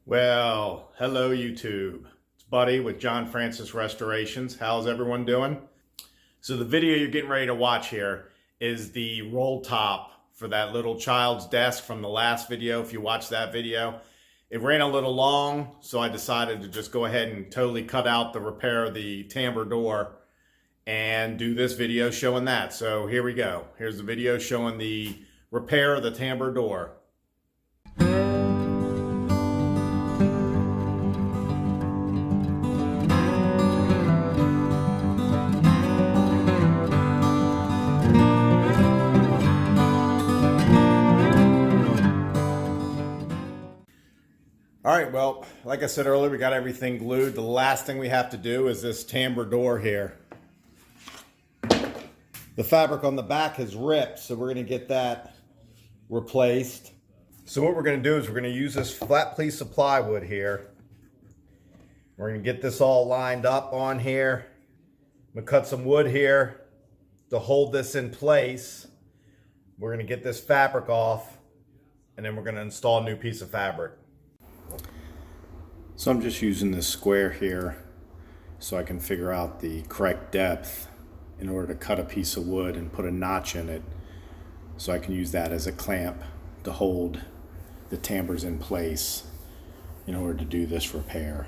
Well, hello YouTube. It's Buddy with John Francis Restorations. How's everyone doing? So the video you're getting ready to watch here is the roll top for that little child's desk from the last video. If you watched that video, it ran a little long, so I decided to just go ahead and totally cut out the repair of the Tambour door and do this video showing that. So here we go. Here's the video showing the repair of the Tambour door. All right, well, like I said earlier, we got everything glued. The last thing we have to do is this Tambour door here. The fabric on the back has ripped, so we're gonna get that replaced. So what we're gonna do is we're gonna use this flat piece of plywood here. We're gonna get this all lined up on here. I'm gonna cut some wood here to hold this in place. We're gonna get this fabric off, and then we're gonna install a new piece of fabric. So I'm just using this square here so I can figure out the correct depth in order to cut a piece of wood and put a notch in it, so I can use that as a clamp to hold the tambours in place in order to do this repair.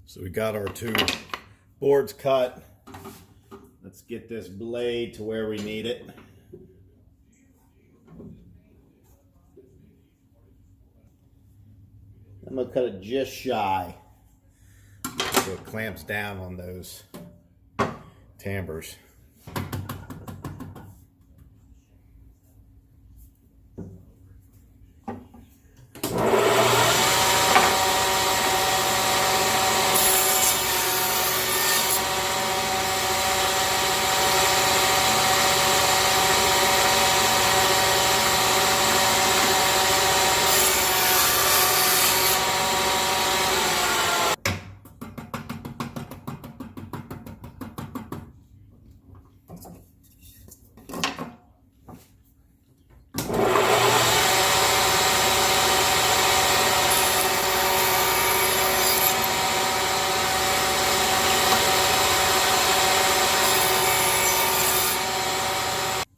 So we got our two boards cut. Let's get this blade to where we need it. I'm gonna cut it just shy so it clamps down on those tambours.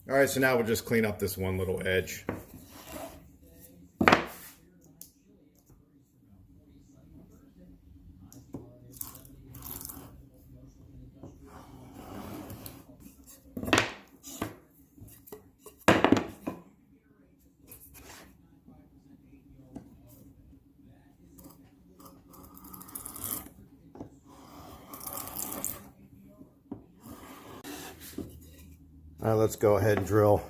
All right, so now we'll just clean up this one little edge. All right, let's go ahead and drill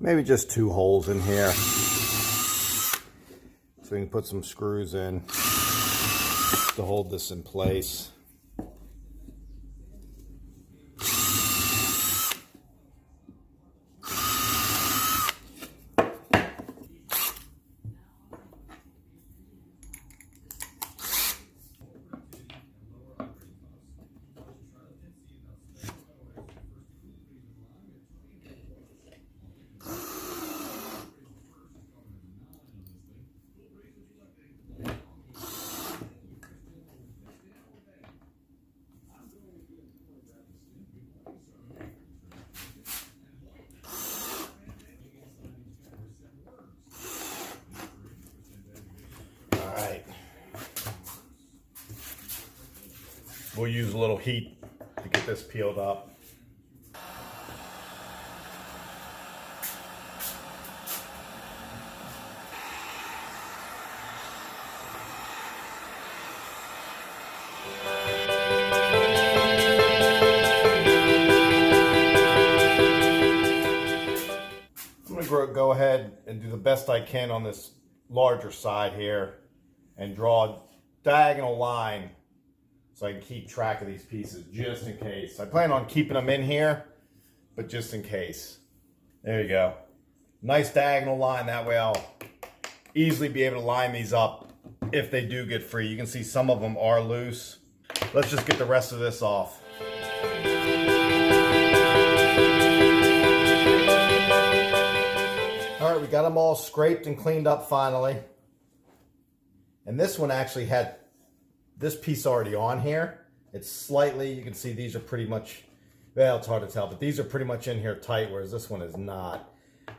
maybe just 2 holes in here so we can put some screws in to hold this in place. We'll use a little heat to get this peeled up. I'm going to go ahead and do the best I can on this larger side here and draw a diagonal line so I can keep track of these pieces just in case. I plan on keeping them in here but just in case. There you go. Nice diagonal line. That way I'll easily be able to line these up if they do get free. You can see some of them are loose. Let's just get the rest of this off. All right, we got them all scraped and cleaned up finally. And this one actually had this piece already on here. It's slightly, you can see these are pretty much, well, it's hard to tell, but these are pretty much in here tight, whereas this one is not.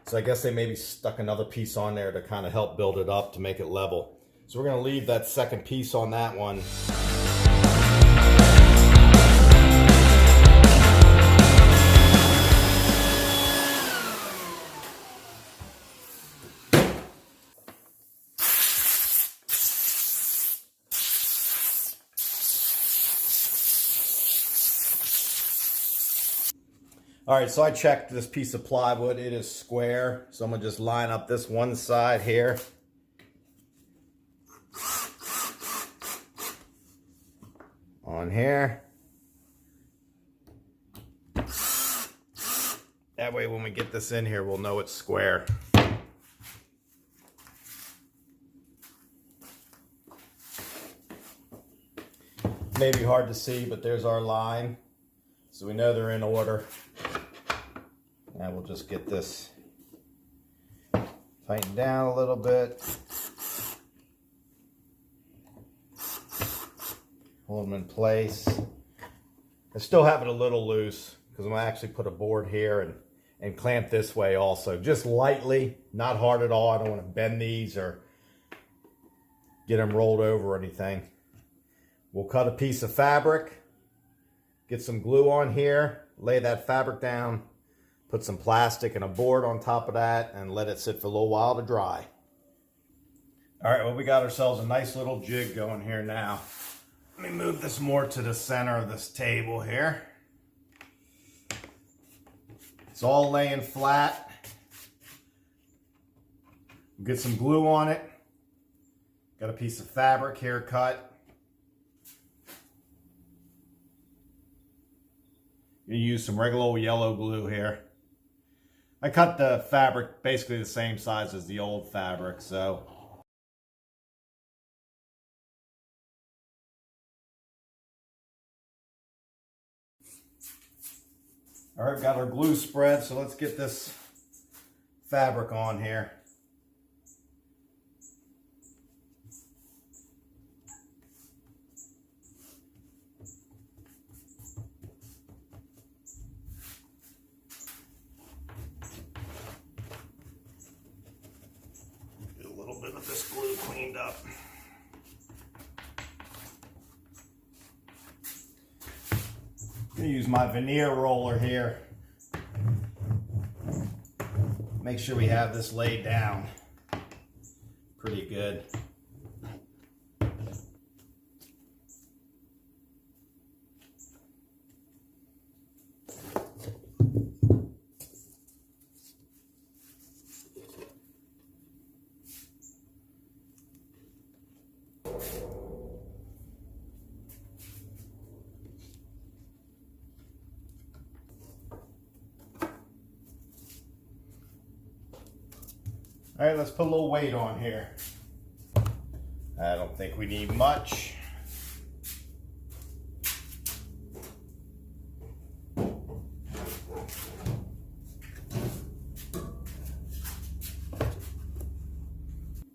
So I guess they maybe stuck another piece on there to kind of help build it up to make it level. So we're gonna leave that second piece on that one. All right, so I checked this piece of plywood. It is square. So I'm gonna just line up this one side here. On here. That way when we get this in here, we'll know it's square. Maybe hard to see, but there's our line. So we know they're in order. Now we'll just get this tightened down a little bit. Hold them in place. I still have it a little loose because I'm gonna actually put a board here and clamp this way also. Just lightly, not hard at all. I don't want to bend these or get them rolled over or anything. We'll cut a piece of fabric. Get some glue on here, lay that fabric down, put some plastic and a board on top of that, and let it sit for a little while to dry. All right, well, we got ourselves a nice little jig going here now. Let me move this more to the center of this table here. It's all laying flat. Get some glue on it. Got a piece of fabric here cut. You use some regular old yellow glue here. I cut the fabric basically the same size as the old fabric, so. All right, got our glue spread, so let's get this fabric on here. This glue cleaned up. I'm gonna use my veneer roller here. Make sure we have this laid down pretty good. All right, let's put a little weight on here. I don't think we need much.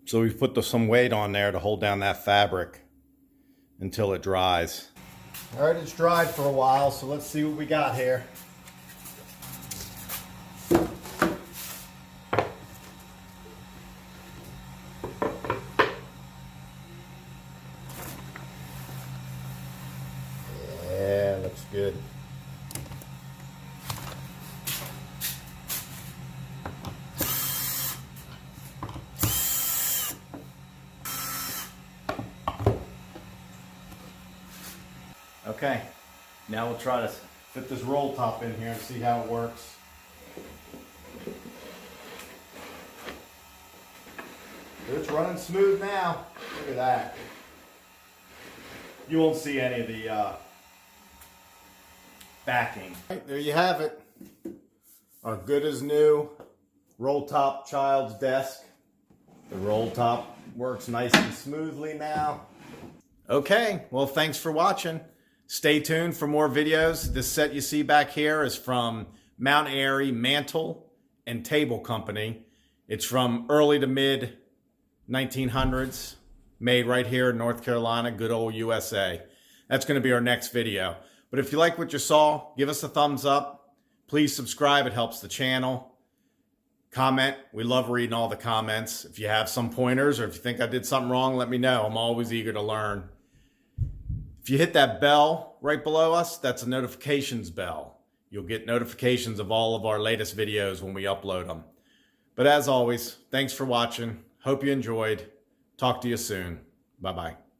So we've put some weight on there to hold down that fabric until it dries. All right, it's dried for a while, so let's see what we got here. Looks good. Okay, now we'll try to fit this roll top in here and see how it works. It's running smooth now. Look at that. You won't see any of the backing. Right, there you have it. our good as new Rolltop child's desk. The Rolltop works nice and smoothly now. Okay, well, thanks for watching. Stay tuned for more videos. This set you see back here is from Mount Airy Mantle and Table Company. It's from early to mid 1900s, made right here in North Carolina, good old USA. That's going to be our next video. But if you like what you saw, give us a thumbs up. Please subscribe. It helps the channel. Comment. We love reading all the comments. If you have some pointers or if you think I did something wrong, let me know. I'm always eager to learn. If you hit that bell right below us, that's a notifications bell. You'll get notifications of all of our latest videos when we upload them. But as always, thanks for watching. Hope you enjoyed. Talk to you soon. Bye-bye.